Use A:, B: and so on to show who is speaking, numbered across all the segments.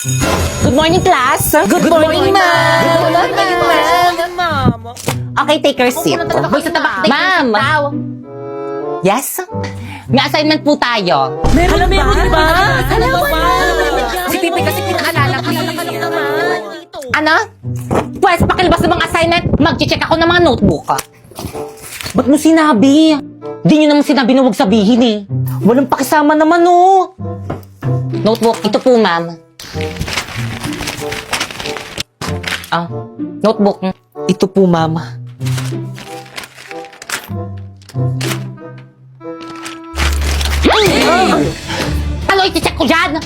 A: Good morning, class. Good morning, ma'am.
B: Good morning, ma'am.
A: Okay, take your seat.
B: Boy, sa tabak,
A: Ma'am. Yes? May assignment po tayo.
B: Meron ba?
A: Alam mo ba?
B: Si Pipi kasi pinaalala ko.
A: Ano? Pwes, pakilabas ng mga assignment. Mag-check ako ng mga notebook. Ba't mo sinabi? Di nyo naman sinabi na huwag sabihin eh. Walang pakisama naman oh. Notebook, ito po ma'am. Notebook. Ito po ma'am. Ano iti-check ko dyan?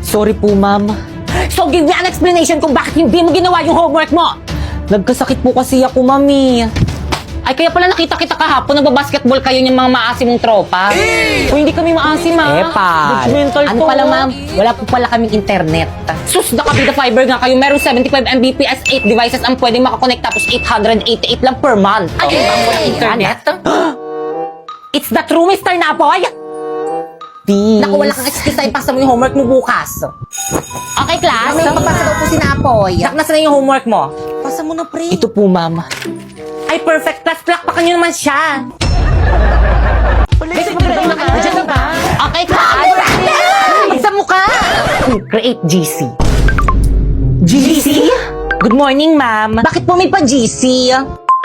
A: Sorry po ma'am. So give me an explanation kung bakit hindi mo ginawa yung homework mo. Nagkasakit po kasi ako mami. Ay, kaya pala nakita kita kahapon, nagbabasketball kayo ng mga maasim mong tropa. Kung hindi kami maasim, ha? Judgmental ano pala, ma'am? Wala po pala kaming internet. Sus, nakabida fiber nga kayo. Merong 75 Mbps, 8 devices ang pwedeng makakonect tapos 888 lang per month. Ay, internet? It's the true, Mr. Napoy! Please. Naku, wala kang excuse na ipasa mo yung homework mo bukas. Okay, class?
B: May papasa daw po si Napoy.
A: Nasa na yung homework mo?
B: Pasa mo na, pre.
A: Ito po, ma'am. Ay, perfect. Plus, plakpakan nyo naman siya. Diyan na ba? Okay, class. Sa mukha. Create GC. GC? Good morning, ma'am. Bakit po may pa-GC?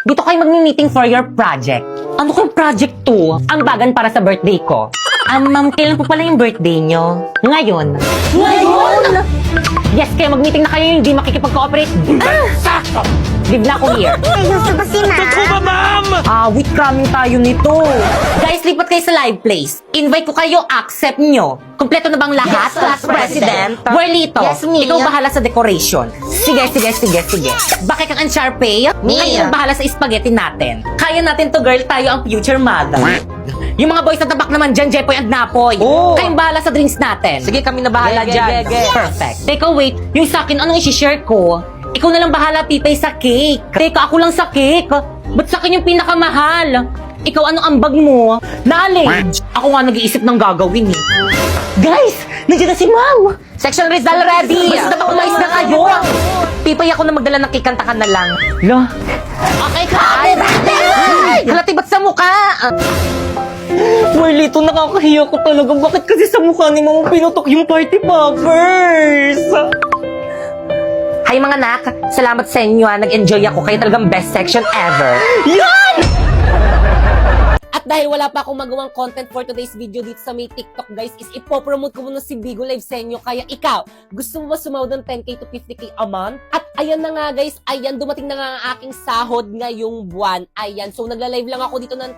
A: Dito kayo mag-meeting for your project. Ano kayong project to? Ang bagan para sa birthday ko. Ma'am, kailan po pala yung birthday nyo? Ngayon. Ngayon? Yes, kaya mag-meeting na kayo hindi makikipag-cooperate. Sakto! Live na ako here.
B: Gusto ba si ma'am?
A: Wait, coming tayo nito. Guys, lipat kayo sa live place. Invite ko kayo, accept nyo. Kompleto na bang lahat?
B: Yes, class president.
A: Whirlito,
B: Yes, me.
A: ikaw bahala sa decoration. Sige. Bakit kang Unsharpay?
B: Me.
A: Ngayon bahala sa spaghetti natin. Kaya natin to, girl. Tayo ang future mother. Yung mga boys na tabak naman dyan, Jepoy at Napoy.
B: Oh.
A: Kayong bahala sa drinks natin.
B: Sige, kami na bahala dyan.
A: Perfect. Teka, wait. Yung sa akin, anong isi-share ko? Ikaw na lang bahala, Pipay, sa cake. Teka, ako lang sa cake. Ba't sa akin yung pinakamahal? Ikaw, anong ambag mo? Knowledge. Ako nga nag-iisip ng gagawin eh. Guys, nandiyan na si Ma'am. Section Rizal ready. Basta ba umayos na kayo? Pipay, ako na magdala ng cake, kantakan na lang. Lo. Okay, Happy birthday! Halati, ba't sa mukha? Marlito, nakakahiya ko talaga. Bakit kasi sa mukha ni Mama pinutok yung party poppers? Hi mga nak, salamat sa inyo nag-enjoy ako. Kayo talagang best section ever. Yan! At dahil wala pa akong magawang content for today's video dito sa may TikTok guys, is ipopromote ko muna si Bigo Live sa inyo. Kaya ikaw, gusto mo ba sumahod ng 10k to 50k a month? At ayan na nga guys, ayan, dumating na nga ang aking sahod ngayong buwan. Ayan, so nagla-live lang ako dito ng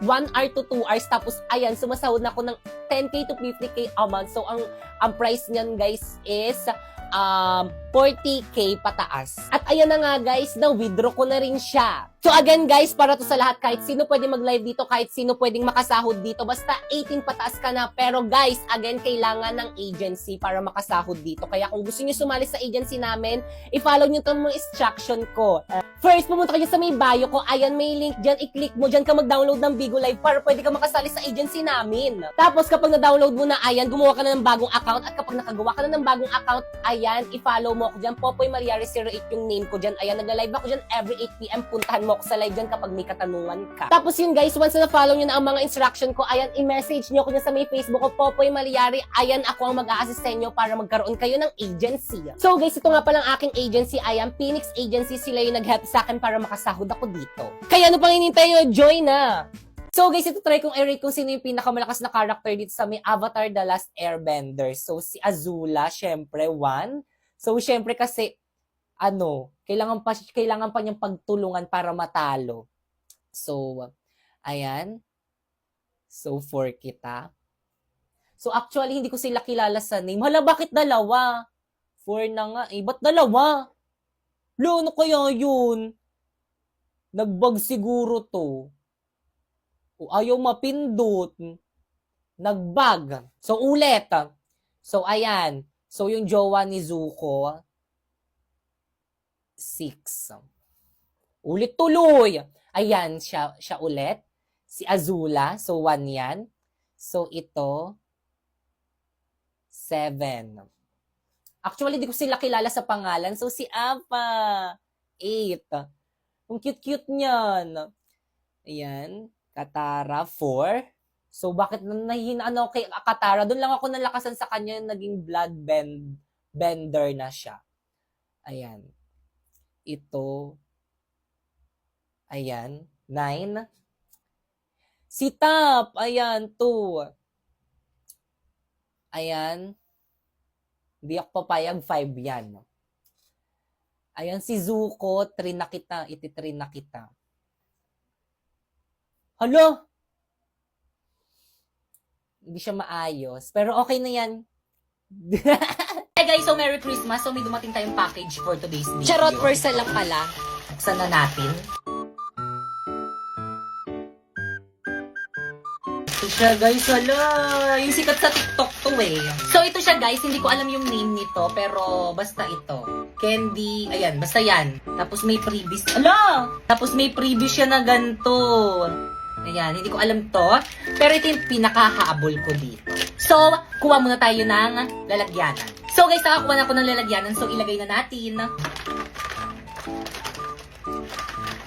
A: 1 hour to 2 hours. Tapos ayan, sumasahod na ako ng 10k to 50k a month. So ang price niyan guys is 40k pataas. At ayan na nga guys, na-withdraw ko na rin siya. So again guys, para to sa lahat, kahit sino pwede mag-live dito, kahit sino pwedeng makasahod dito, basta 18 pataas ka na. Pero guys, again, kailangan ng agency para makasahod dito. Kaya kung gusto niyo sumali sa agency namin, i-follow niyo itong mga instruction ko. First, pumunta kayo sa may bio ko. Ayan, may link dyan. I-click mo dyan ka mag-download ng Bigo Live para pwede ka makasali sa agency namin. Tapos kapag na-download mo na, ayan, gumawa ka na ng bagong account. At kapag nakagawa ka na ng bagong account, ayan, i-follow mo ako dyan. Popoy Mariari 08 yung name ko dyan. Ayan, nagla-live ako dyan every 8pm. Puntahan mo ako sa live dyan kapag may katanungan ka. Tapos yun guys, once na follow nyo na ang mga instruction ko, ayan, i-message nyo ako dyan sa may Facebook ko, Popoy Mariari. Ayan, ako ang mag-a-assist sa inyo para magkaroon kayo ng agency. So guys, ito nga palang aking agency. Ayan, Phoenix Agency. Sila yung nag-help sa akin para makasahod ako dito. Kaya ano pang hinintay nyo? Join na! So guys, ito try kong i-rate kung sino yung pinakamalakas na character dito sa may Avatar The Last Airbender. So si Azula, syempre, 1. So syempre kasi, kailangan pa niyang pagtulungan para matalo. So, ayan. So, 4 kita. So, actually, hindi ko sila kilala sa name. Hala, bakit dalawa? 4 na nga eh. Ba't dalawa? Lo, ano kaya yun? Nagbag siguro to. O, ayaw mapindot. Nagbag. So, ulit. So, ayan. So, yung jowa ni Zuko, 6. Ulit tuloy. Ayan, siya ulit. Si Azula, so 1 yan. So, ito, 7. Actually, di ko sila kilala sa pangalan. So, si Apa. 8. Ang cute-cute niyan. Ayan. Katara, 4. So, bakit nahihinaan ako kay Katara? Doon lang ako nalakasan sa kanya, naging bender na siya. Ayan. Ito. Ayan. 9. Si Tap. Ayan. 2. Ayan. Hindi ako papayag, 5 yan. Ayan, si Zuko, 3 na kita. Iti-3 na kita. Hala! Hindi siya maayos. Pero okay na yan. Hey guys, so Merry Christmas. So may dumating tayong package for today's video. Charot, parcel lang pala. Buksan na natin. Ito siya guys, hala. Yung sikat sa TikTok to eh. So ito siya guys, hindi ko alam yung name nito. Pero basta ito. Candy, ayan, basta yan. Tapos may freebies. Ala! Tapos may freebies siya na ganito. Ayan, hindi ko alam to. Pero ito yung pinakahabol ko dito. So, kuha muna tayo ng lalagyanan. So guys, nakakuha na ako ng lalagyanan. So, ilagay na natin.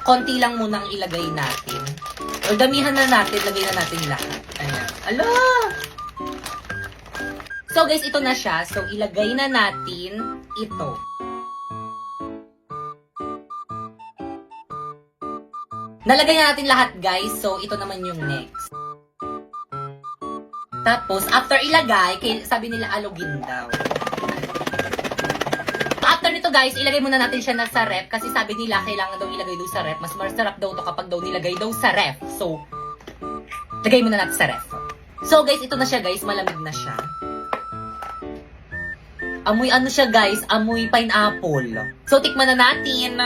A: Konti lang muna ang ilagay natin. O, damihan na natin. Lagay na natin lahat. Ayan. Ala! So guys, ito na siya. So, ilagay na natin ito. Nalagay na natin lahat guys, so ito naman yung next. Tapos, after ilagay, sabi nila alugin daw. After nito guys, ilagay muna natin siya sa ref kasi sabi nila kailangan daw ilagay daw sa ref. Mas masarap daw to kapag daw nilagay daw sa ref. So, lagay muna natin sa ref. So guys, ito na siya guys, malamig na siya. Amoy ano siya guys, amoy pineapple. So, tikman na natin.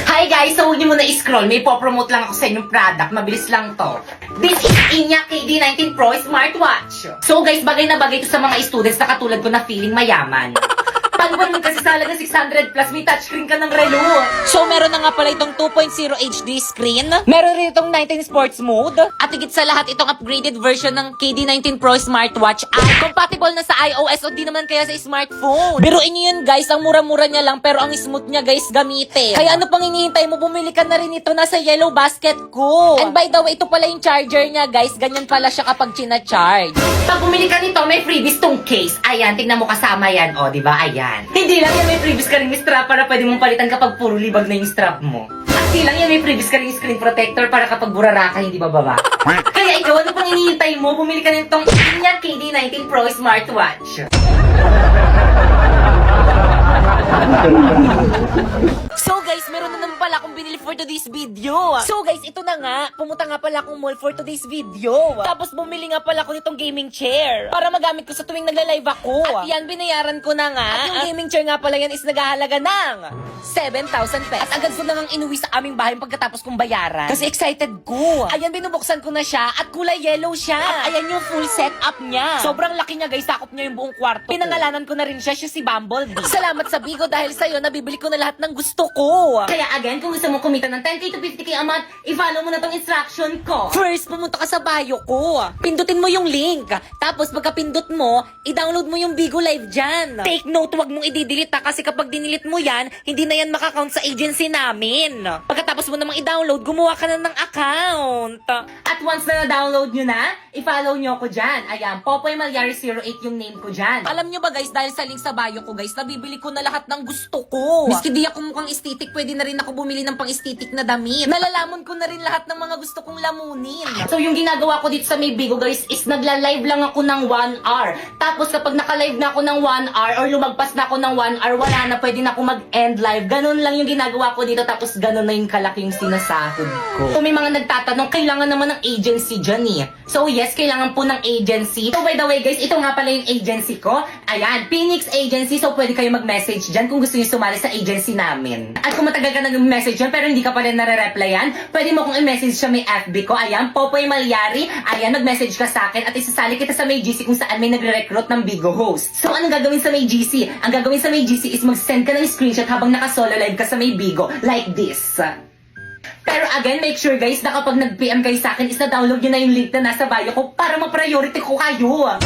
A: Hi guys! So, huwag niyo muna i-scroll. May po-promote lang ako sa inyong product. Mabilis lang to. This is Inya KD19 Pro Smartwatch. So guys, bagay na bagay ito sa mga students na katulad ko na feeling mayaman. Pagbuwan mo kasi sa halaga 600 plus, may touchscreen ka ng relo. So, meron na nga pala itong 2.0 HD screen. Meron rin itong 19 sports mode. At higit sa lahat, itong upgraded version ng KD19 Pro Smartwatch ay compatible na sa iOS o di naman kaya sa smartphone. Biruin nyo yun guys, ang mura-mura niya lang pero ang smooth niya guys gamitin. Kaya ano pang hinihintay mo, bumili ka na rin ito, nasa yellow basket ko. And by the way, ito pala yung charger niya guys, ganyan pala siya kapag china-charge. Pag bumili ka nito, may freebies tong case. Ayan, tingnan mo kasama yan. O, di ba? Ayan. Hindi lang yan, may freebies ka rin yung strap para pwede mong palitan kapag puro libag na yung strap mo. At di lang yan, may freebies ka rin yung screen protector para kapag burara ka, hindi bababa. Kaya ikaw, ano pang hinihintay mo? Bumili ka nitong Inya KD19 Pro Smartwatch. So guys, meron na naman pala akong binili for today's video. So guys, ito na nga. Pumunta nga pala akong mall for today's video. Tapos bumili nga pala ako nitong gaming chair para magamit ko sa tuwing nagla-live ako. At yan, binayaran ko na nga. At yung gaming chair nga pala yan is naghahalaga ng 7,000 pesos. At agad ko na ngang inuwi sa aming bahay pagkatapos kong bayaran. Kasi excited ko. Ayan, binubuksan ko na siya at kulay yellow siya. At ayan yung full setup niya. Sobrang laki niya guys, sakop niya yung buong kwarto. Pinangalanan ko na rin siya si Bumblebee. Salamat sa Bigo dahil sa'yo, nabibili ko na lahat ng gusto ko. Kaya again, kung gusto mo kumita ng 10k to 50k a month, i-follow mo na tong instruction ko. First, pumunta ka sa bio ko. Pindutin mo yung link. Tapos, pagkapindot mo, i-download mo yung Bigo Live dyan. Take note, wag mong i-delete kasi kapag dinilit mo yan, hindi na yan makakount sa agency namin. Pagkatapos mo namang i-download, gumawa ka na ng account. At once na na-download nyo na, i-follow nyo ako dyan. Ayan, Popoy Malyari 08 yung name ko dyan. Alam nyo ba guys, dahil sa link sa bio ko guys, nabibili ko na lahat ng gusto ko. Miski di ako mukhang aesthetic, pwede na rin ako bumili ng pang-aesthetic na damit. Nalalamon ko na rin lahat ng mga gusto kong lamunin. So yung ginagawa ko dito sa may Bigo guys is nagla-live lang ako ng 1 hour. Tapos kapag naka-live na ako ng 1 hour or lumagpas na ako ng 1 hour, wala na, pwede na ako mag-end live. Ganun lang yung ginagawa ko dito tapos ganun na yung kalaki. malaki yung sinasahod ko. So may mga nagtatanong, kailangan naman ng agency dyan eh. So yes, kailangan po ng agency. So by the way guys, ito nga pala yung agency ko. Ayan, Phoenix Agency. So pwede kayo mag-message dyan kung gusto niyo sumali sa agency namin. At kung matagal ka nag-message dyan pero hindi ka pa rin nare-replyan, pwede mo kong i-message sa may FB ko. Ayan, Popoy Malyari. Ayan, mag-message ka sa akin at isasali kita sa may GC kung saan may nagre-recruit ng Bigo host. So anong gagawin sa may GC? Ang gagawin sa may GC is mag-send ka ng screenshot habang naka-solo live ka sa may Bigo. Like this. Pero again, make sure guys na kapag nag-PM kayo sa akin is na-download nyo na yung link na nasa bio ko para ma-priority ko kayo.